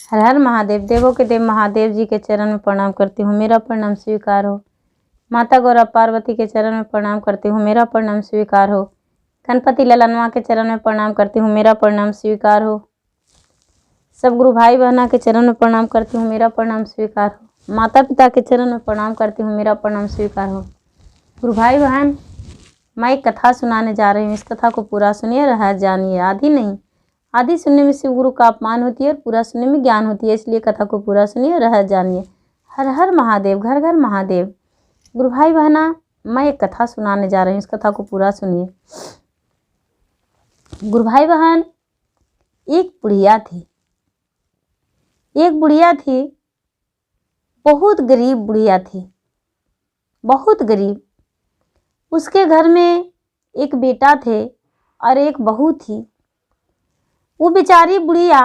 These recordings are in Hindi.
हर हर महादेव। देवों के देव महादेव जी के चरण में प्रणाम करती हूँ, मेरा प्रणाम स्वीकार हो। माता गौरा पार्वती के चरण में प्रणाम करती हूँ, मेरा प्रणाम स्वीकार हो। गणपति ललनवा के चरण में प्रणाम करती हूँ, मेरा प्रणाम स्वीकार हो। सब गुरु भाई बहना के चरण में प्रणाम करती हूँ, मेरा प्रणाम स्वीकार हो। माता पिता के चरण में प्रणाम करती हूँ, मेरा प्रणाम स्वीकार हो। गुरु भाई बहन, मैं एक कथा सुनाने जा रही हूँ। इस कथा को पूरा सुनिए, रहा जानिए। आधी नहीं, आधी सुनने में शिव गुरु का अपमान होती है और पूरा सुनने में ज्ञान होती है, इसलिए कथा को पूरा सुनिए, रह जानिए। हर हर महादेव, घर घर महादेव। गुरु भाई बहना, मैं एक कथा सुनाने जा रही हूँ, इस कथा को पूरा सुनिए। गुरु भाई बहन, एक बुढ़िया थी। एक बुढ़िया थी, बहुत गरीब बुढ़िया थी, बहुत गरीब। उसके घर में एक बेटा थे और एक बहू थी। वो बेचारी बुढ़िया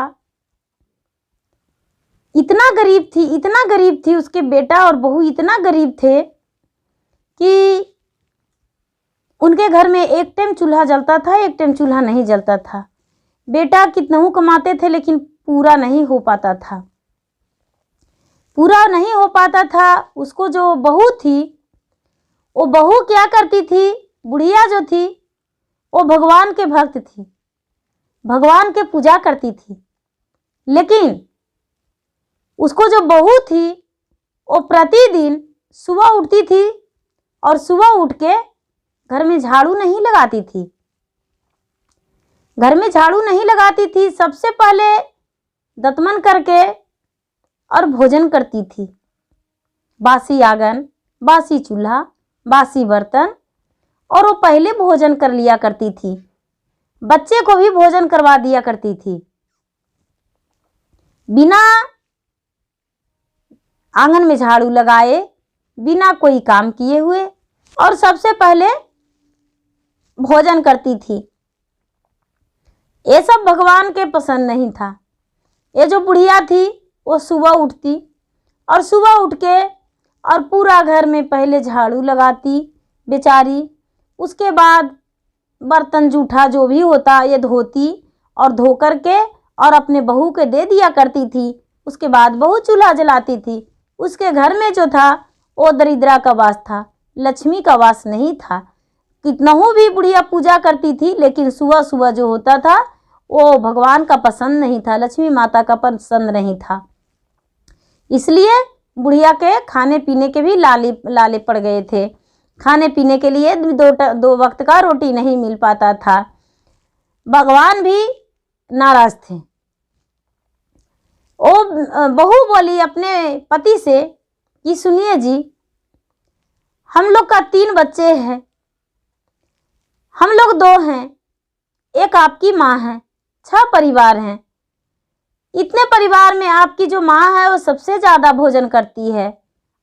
इतना गरीब थी, इतना गरीब थी, उसके बेटा और बहू इतना गरीब थे कि उनके घर में एक टाइम चूल्हा जलता था, एक टाइम चूल्हा नहीं जलता था। बेटा कितनहू कमाते थे लेकिन पूरा नहीं हो पाता था, पूरा नहीं हो पाता था। उसको जो बहू थी, वो बहू क्या करती थी, बुढ़िया जो थी वो भगवान के भक्त थी, भगवान के पूजा करती थी। लेकिन उसको जो बहू थी वो प्रतिदिन सुबह उठती थी और सुबह उठ के घर में झाड़ू नहीं लगाती थी, घर में झाड़ू नहीं लगाती थी। सबसे पहले दतमन करके और भोजन करती थी। बासी आंगन, बासी चूल्हा, बासी बर्तन, और वो पहले भोजन कर लिया करती थी। बच्चे को भी भोजन करवा दिया करती थी, बिना आंगन में झाड़ू लगाए, बिना कोई काम किए हुए, और सबसे पहले भोजन करती थी। ये सब भगवान के पसंद नहीं था। ये जो बुढ़िया थी वो सुबह उठती और सुबह उठ के और पूरा घर में पहले झाड़ू लगाती बेचारी। उसके बाद बर्तन जूठा जो भी होता ये धोती और धो करके और अपने बहू के दे दिया करती थी। उसके बाद बहू चूल्हा जलाती थी। उसके घर में जो था वो दरिद्रा का वास था, लक्ष्मी का वास नहीं था। कितनहू भी बुढ़िया पूजा करती थी लेकिन सुबह सुबह जो होता था वो भगवान का पसंद नहीं था, लक्ष्मी माता का पसंद नहीं था। इसलिए बुढ़िया के खाने पीने के भी लाले पड़ गए थे। खाने पीने के लिए दो वक्त का रोटी नहीं मिल पाता था। भगवान भी नाराज थे। वो बहू बोली अपने पति से कि सुनिए जी, हम लोग का 3 बच्चे हैं, हम लोग 2 हैं, एक आपकी माँ है, 6 परिवार हैं। इतने परिवार में आपकी जो माँ है वो सबसे ज़्यादा भोजन करती है।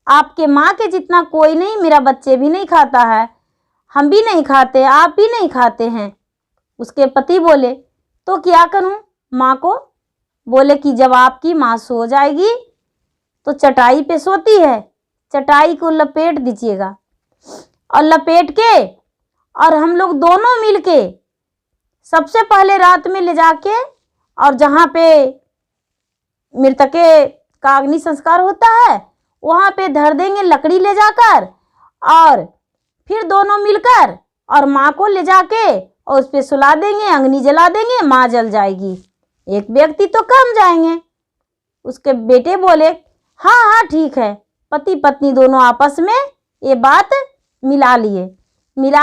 आपके माँ के जितना कोई नहीं, मेरा बच्चे भी नहीं खाता है, हम भी नहीं खाते, आप भी नहीं खाते हैं। उसके पति बोले तो क्या करूं? माँ को बोले कि जब आपकी माँ सो जाएगी तो चटाई पे सोती है, चटाई को लपेट दीजिएगा और लपेट के और हम लोग दोनों मिलके सबसे पहले रात में ले जाके और जहाँ पे मृतक का अग्नि संस्कार होता है वहाँ पे धर देंगे लकड़ी ले जाकर, और फिर दोनों मिलकर और माँ को ले जाके और उस पे सुला देंगे, अग्नि जला देंगे, माँ जल जाएगी, एक व्यक्ति तो कम जाएंगे। उसके बेटे बोले हाँ हाँ ठीक है। पति पत्नी दोनों आपस में ये बात मिला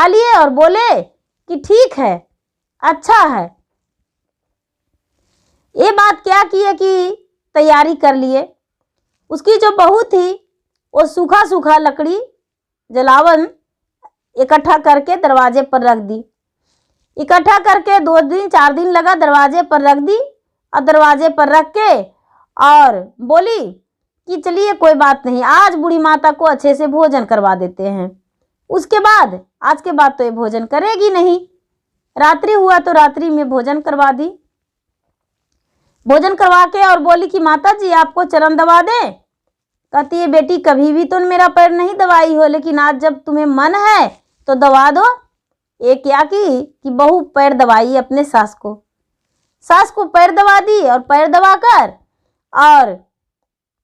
लिए और बोले कि ठीक है, अच्छा है। ये बात क्या किए कि तैयारी कर लिए। उसकी जो बहू थी वो सूखा सूखा लकड़ी जलावन इकट्ठा करके दरवाजे पर रख दी। इकट्ठा करके 2 दिन 4 दिन लगा, दरवाजे पर रख दी और दरवाजे पर रख के और बोली कि चलिए कोई बात नहीं, आज बूढ़ी माता को अच्छे से भोजन करवा देते हैं। उसके बाद आज के बाद तो ये भोजन करेगी नहीं। रात्रि हुआ तो रात्रि में भोजन करवा दी। भोजन करवा के और बोली कि माता जी आपको चरण दबा दें। कहती है बेटी कभी भी तो मेरा पैर नहीं दबाई हो, लेकिन आज जब तुम्हें मन है तो दबा दो। ये क्या कि बहू पैर दबाई अपने सास को पैर दबा दी और पैर दबाकर और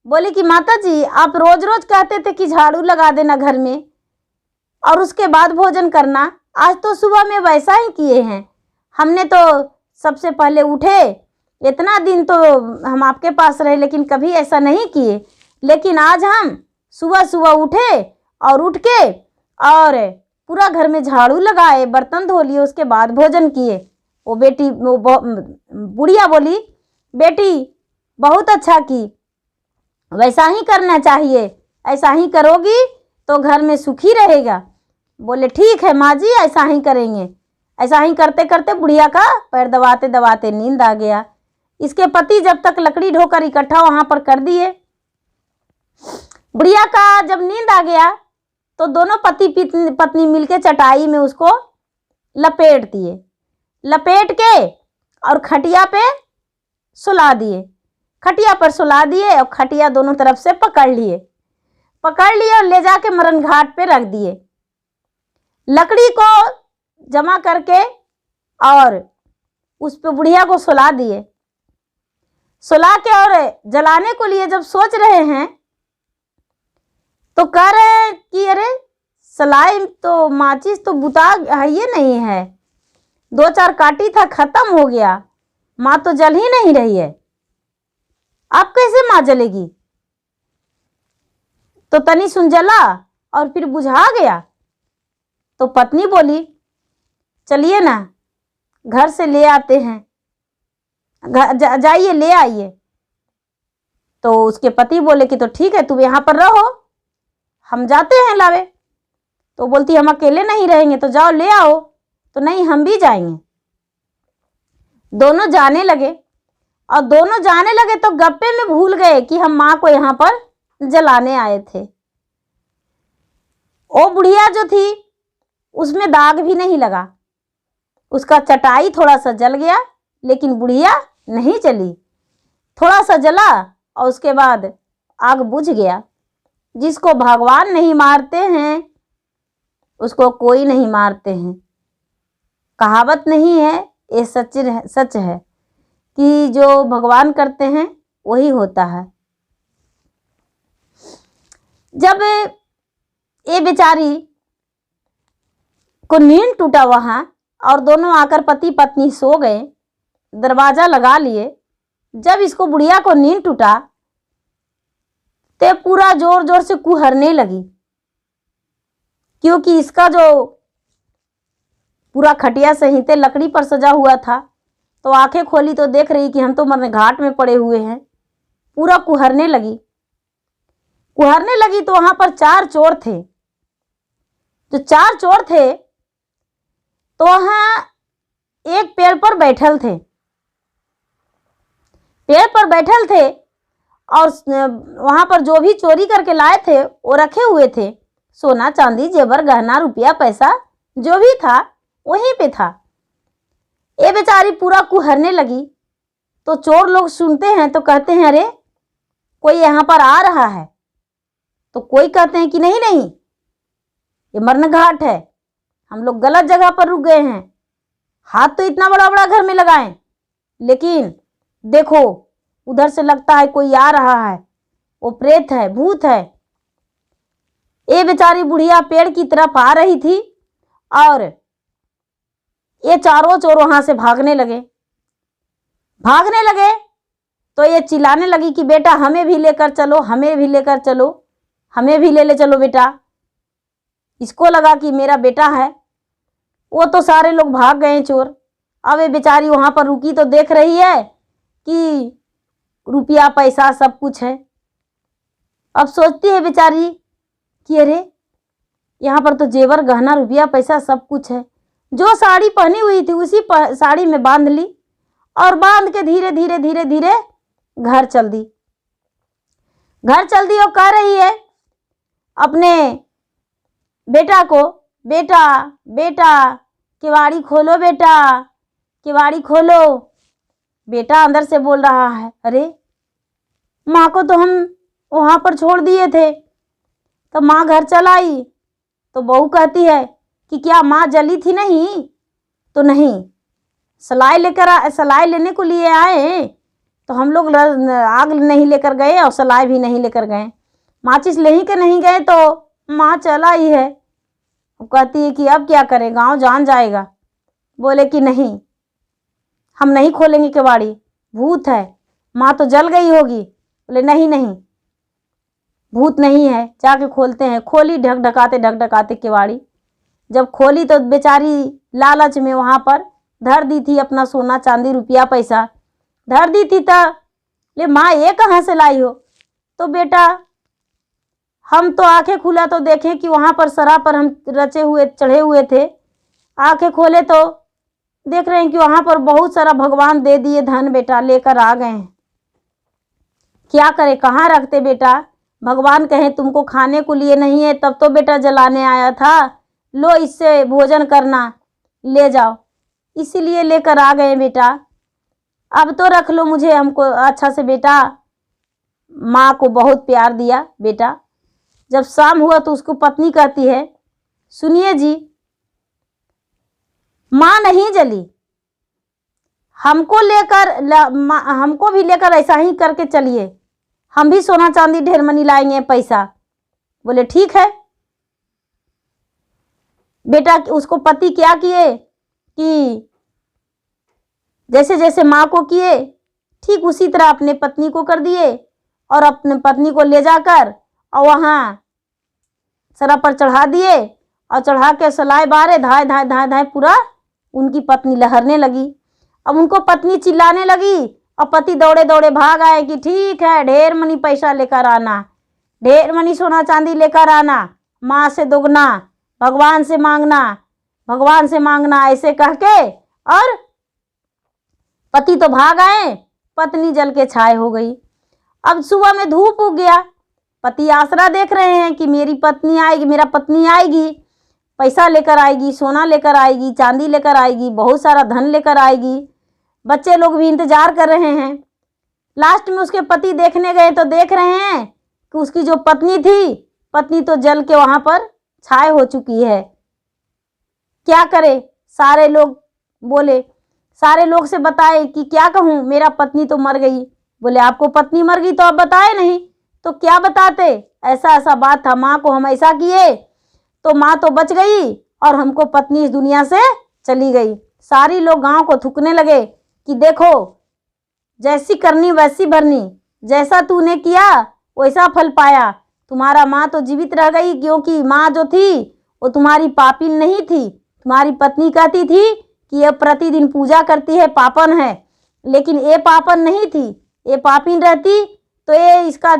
बोली कि माता जी आप रोज रोज कहते थे कि झाड़ू लगा देना घर में और उसके बाद भोजन करना, आज तो सुबह में वैसा ही किए हैं। हमने तो सबसे पहले उठे, इतना दिन तो हम आपके पास रहे लेकिन कभी ऐसा नहीं किए, लेकिन आज हम सुबह सुबह उठे और उठ के और पूरा घर में झाड़ू लगाए, बर्तन धो लिए, उसके बाद भोजन किए। वो बुढ़िया बोली बेटी बहुत अच्छा की, वैसा ही करना चाहिए, ऐसा ही करोगी तो घर में सुखी रहेगा। बोले ठीक है माँ जी ऐसा ही करेंगे। ऐसा ही करते करते बुढ़िया का पैर दबाते दबाते नींद आ गया। इसके पति जब तक लकड़ी ढोकर इकट्ठा वहां पर कर दिए, बुढ़िया का जब नींद आ गया तो दोनों पति पत्नी मिलके चटाई में उसको लपेट दिए, लपेट के और खटिया पे सुला दिए, खटिया पर सुला दिए और खटिया दोनों तरफ से पकड़ लिए और ले जाके मरण घाट पे रख दिए। लकड़ी को जमा करके और उस पे बुढ़िया को सुला दिए। सुला के और जलाने को लिए जब सोच रहे हैं तो कह रहे हैं कि अरे सलाई तो माचिस तो बुता है ये नहीं है, 2-4 काटी था खत्म हो गया, माँ तो जल ही नहीं रही है, अब कैसे माँ जलेगी। तो तनी सुन जला और फिर बुझा गया। तो पत्नी बोली चलिए ना घर से ले आते हैं, जाइए ले आइए। तो उसके पति बोले कि तो ठीक है तुम यहाँ पर रहो, हम जाते हैं लावे। तो बोलती हम अकेले नहीं रहेंगे, तो जाओ ले आओ। तो नहीं हम भी जाएंगे। दोनों जाने लगे और दोनों जाने लगे तो गप्पे में भूल गए कि हम माँ को यहाँ पर जलाने आए थे। वो बुढ़िया जो थी उसमें दाग भी नहीं लगा, उसका चटाई थोड़ा सा जल गया लेकिन बुढ़िया नहीं जली, थोड़ा सा जला और उसके बाद आग बुझ गया। जिसको भगवान नहीं मारते हैं उसको कोई नहीं मारते हैं। कहावत नहीं है, ये सच है कि जो भगवान करते हैं वही होता है। जब ये बेचारी को नींद टूटा वहां और दोनों आकर पति पत्नी सो गए, दरवाजा लगा लिए। जब इसको बुढ़िया को नींद टूटा तो पूरा जोर जोर से कुहरने लगी, क्योंकि इसका जो पूरा खटिया संहिते लकड़ी पर सजा हुआ था। तो आंखें खोली तो देख रही कि हम तो मरने घाट में पड़े हुए हैं। पूरा कुहरने लगी तो वहां पर 4 चोर थे। जो 4 चोर थे तो वहां एक पेड़ पर बैठल थे और वहां पर जो भी चोरी करके लाए थे वो रखे हुए थे, सोना चांदी जेवर गहना रुपया पैसा जो भी था वहीं पे था। ये बेचारी पूरा कुहरने लगी। तो चोर लोग सुनते हैं तो कहते हैं अरे कोई यहाँ पर आ रहा है। तो कोई कहते हैं कि नहीं नहीं ये मरण घाट है, हम लोग गलत जगह पर रुक गए हैं। हाथ तो इतना बड़ा बड़ा घर में लगाएं, लेकिन देखो उधर से लगता है कोई आ रहा है, वो प्रेत है भूत है। ये बेचारी बुढ़िया पेड़ की तरफ आ रही थी और ये चारों चोर वहां से भागने लगे। तो ये चिल्लाने लगी कि बेटा हमें भी लेकर चलो, हमें भी लेकर चलो, हमें भी ले चलो बेटा। इसको लगा कि मेरा बेटा है। वो तो सारे लोग भाग गए चोर। अब ये बेचारी वहां पर रुकी तो देख रही है कि रुपया पैसा सब कुछ है। अब सोचती है बेचारी कि अरे यहाँ पर तो जेवर गहना रुपया पैसा सब कुछ है। जो साड़ी पहनी हुई थी उसी साड़ी में बांध ली और बांध के धीरे धीरे धीरे धीरे घर चल दी और कह रही है अपने बेटा को, बेटा बेटा किवाड़ी खोलो, बेटा किवाड़ी खोलो। बेटा अंदर से बोल रहा है अरे माँ को तो हम वहां पर छोड़ दिए थे, तो माँ घर चल आई। तो बहू कहती है कि क्या माँ जली थी? नहीं तो नहीं, सलाई लेने को लिए आए तो हम लोग आग नहीं लेकर गए और सलाई भी नहीं लेकर गए, माचिस ले ही के नहीं गए तो माँ चला ही है। कहती है कि अब क्या करें, गांव जान जाएगा। बोले कि नहीं, हम नहीं खोलेंगे केवाड़ी, भूत है, माँ तो जल गई होगी। बोले नहीं नहीं, भूत नहीं है, जाके खोलते हैं। खोली ढक ढकाते केवाड़ी। जब खोली तो बेचारी लालच में वहाँ पर धर दी थी अपना सोना चांदी रुपया पैसा धर दी थी। ले माँ ये कहाँ से लाई हो? तो बेटा हम तो आंखें खुला तो देखें कि वहाँ पर शराब पर हम रचे हुए चढ़े हुए थे। आंखें खोले तो देख रहे हैं कि वहाँ पर बहुत सारा भगवान दे दिए धन, बेटा लेकर आ गए हैं। क्या करे, कहाँ रखते बेटा? भगवान कहें तुमको खाने को लिए नहीं है तब तो बेटा जलाने आया था, लो इससे भोजन करना, ले जाओ। इसीलिए लेकर आ गए बेटा, अब तो रख लो मुझे, हमको अच्छा से। बेटा माँ को बहुत प्यार दिया बेटा। जब शाम हुआ तो उसको पत्नी कहती है, सुनिए जी, माँ नहीं जली, हमको भी लेकर ऐसा ही करके चलिए, हम भी सोना चांदी ढेर मनी लाएंगे पैसा। बोले ठीक है। बेटा उसको पति क्या किए कि जैसे जैसे माँ को किए ठीक उसी तरह अपने पत्नी को कर दिए और अपने पत्नी को ले जाकर और वहाँ सरा पर चढ़ा दिए और चढ़ा के सलाई बारे धाए धाए धाए धाए पूरा उनकी पत्नी लहरने लगी। अब उनको पत्नी चिल्लाने लगी और पति दौड़े दौड़े भाग आए कि ठीक है, ढेर मनी पैसा लेकर आना, ढेर मनी सोना चांदी लेकर आना, माँ से दुगना, भगवान से मांगना, भगवान से मांगना, ऐसे कह के। और पति तो भाग आए, पत्नी जल के छाय हो गई। अब सुबह में धूप उग गया, पति आसरा देख रहे हैं कि मेरी पत्नी आएगी, मेरा पत्नी आएगी, पैसा लेकर आएगी, सोना लेकर आएगी, चांदी लेकर आएगी, बहुत सारा धन लेकर आएगी। बच्चे लोग भी इंतजार कर रहे हैं। लास्ट में उसके पति देखने गए तो देख रहे हैं कि उसकी जो पत्नी थी, पत्नी तो जल के वहाँ पर छाय हो चुकी है। क्या करे? सारे लोग बोले, सारे लोग से बताए कि क्या कहूँ, मेरा पत्नी तो मर गई। बोले आपको पत्नी मर गई तो आप बताए नहीं, तो क्या बताते? ऐसा ऐसा बात था, माँ को हम ऐसा किए तो माँ तो बच गई और हमको पत्नी इस दुनिया से चली गई। सारी लोग गांव को थूकने लगे कि देखो, जैसी करनी वैसी भरनी, जैसा तूने किया वैसा फल पाया। तुम्हारा माँ तो जीवित रह गई, क्योंकि माँ जो थी वो तुम्हारी पापिन नहीं थी। तुम्हारी पत्नी कहती थी कि ये प्रतिदिन पूजा करती है, पापन है, लेकिन ये पापन नहीं थी, ये पापिन रहती तो ये इसका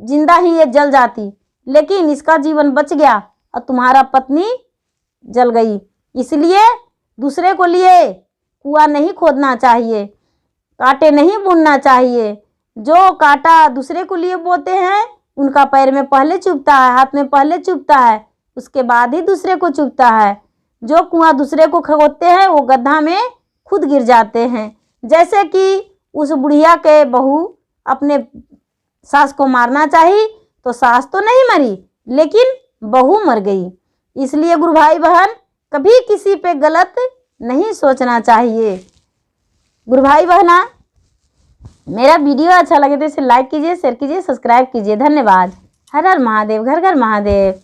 जिंदा ही ये जल जाती, लेकिन इसका जीवन बच गया और तुम्हारा पत्नी जल गई। इसलिए दूसरे को लिए कुआं नहीं खोदना चाहिए, कांटे नहीं बुनना चाहिए। जो कांटा दूसरे को लिए बोते हैं उनका पैर में पहले चुभता है, हाथ में पहले चुभता है, उसके बाद ही दूसरे को चुभता है। जो कुआं दूसरे को खोदते हैं वो गड्ढा में खुद गिर जाते हैं। जैसे कि उस बुढ़िया के बहू अपने सास को मारना चाहिए तो सास तो नहीं मरी, लेकिन बहू मर गई। इसलिए गुरु भाई बहन, कभी किसी पे गलत नहीं सोचना चाहिए। गुरु भाई बहना, मेरा वीडियो अच्छा लगे तो इसे लाइक कीजिए, शेयर कीजिए, सब्सक्राइब कीजिए। धन्यवाद। हर हर महादेव, घर घर महादेव।